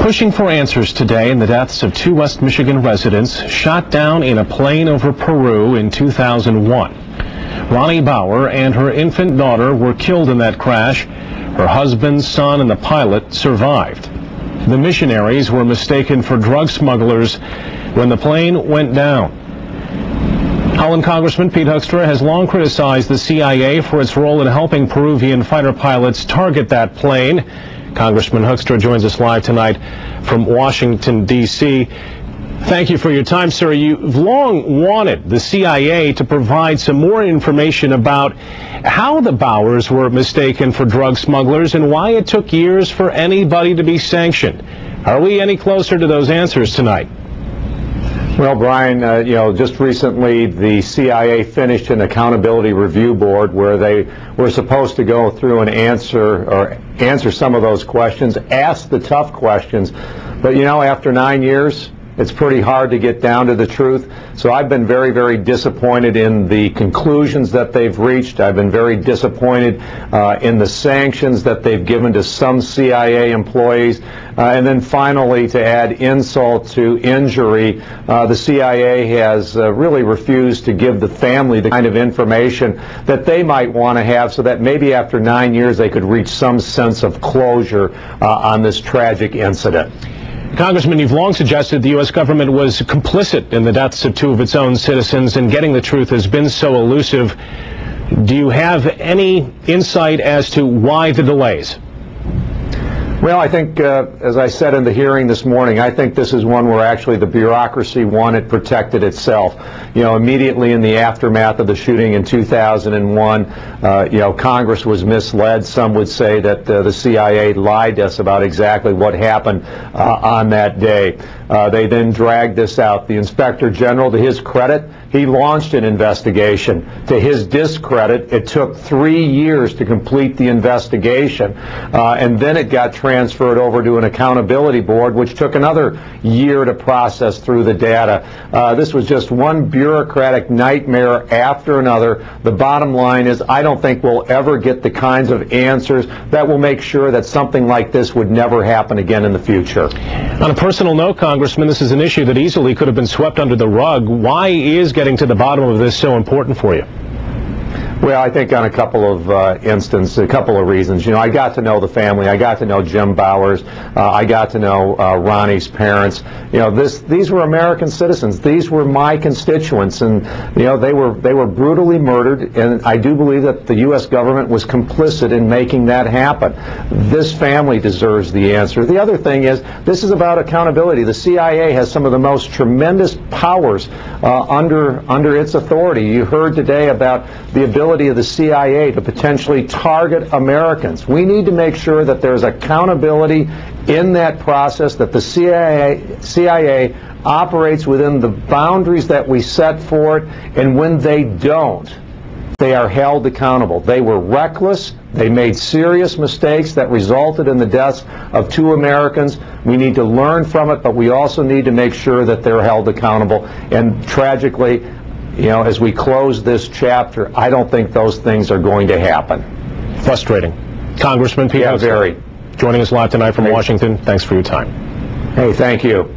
Pushing for answers today in the deaths of two West Michigan residents shot down in a plane over Peru in 2001. Roni Bowers and her infant daughter were killed in that crash. Her husband, son, and the pilot survived. The missionaries were mistaken for drug smugglers when the plane went down. Holland Congressman Pete Hoekstra has long criticized the CIA for its role in helping Peruvian fighter pilots target that plane. Congressman Hoekstra joins us live tonight from Washington, D.C. Thank you for your time, sir. You've long wanted the CIA to provide some more information about how the Bowers were mistaken for drug smugglers and why it took years for anybody to be sanctioned. Are we any closer to those answers tonight? Well, Brian, just recently the CIA finished an accountability review board where they were supposed to go through and answer some of those questions, ask the tough questions. But, after 9 years, it's pretty hard to get down to the truth. So I've been very, very disappointed in the conclusions that they've reached. I've been very disappointed in the sanctions that they've given to some CIA employees. And then finally, to add insult to injury, the CIA has really refused to give the family the kind of information that they might want to have so that maybe after 9 years they could reach some sense of closure on this tragic incident. Congressman, you've long suggested the U.S. government was complicit in the deaths of two of its own citizens, and getting the truth has been so elusive. Do you have any insight as to why the delays? Well, I think, as I said in the hearing this morning, I think this is one where actually the bureaucracy won, it protected itself. Immediately in the aftermath of the shooting in 2001, Congress was misled. Some would say that the CIA lied to us about exactly what happened on that day. They then dragged this out. The Inspector General, to his credit, he launched an investigation. To his discredit, it took 3 years to complete the investigation, and then it got transferred over to an accountability board, which took another year to process through the data. This was just one bureaucratic nightmare after another. The bottom line is I don't think we'll ever get the kinds of answers that will make sure that something like this would never happen again in the future. On a personal note, Congressman, this is an issue that easily could have been swept under the rug. Why is getting to the bottom of this so important for you? Well, I think on a couple of instances, a couple of reasons. I got to know the family. I got to know Jim Bowers. I got to know Roni's parents. These were American citizens. These were my constituents, and they were brutally murdered. And I do believe that the U.S. government was complicit in making that happen. This family deserves the answer. The other thing is, this is about accountability. The CIA has some of the most tremendous powers under its authority. You heard today about the ability of the CIA to potentially target Americans. We need to make sure that there's accountability in that process, that the CIA operates within the boundaries that we set for it, and when they don't, they are held accountable. They were reckless. They made serious mistakes that resulted in the deaths of two Americans. We need to learn from it, but we also need to make sure that they're held accountable. And tragically, as we close this chapter, I don't think those things are going to happen. Frustrating. Congressman Pete Hoekstra, very. Joining us live tonight from Washington. Thanks for your time. Hey, thank you.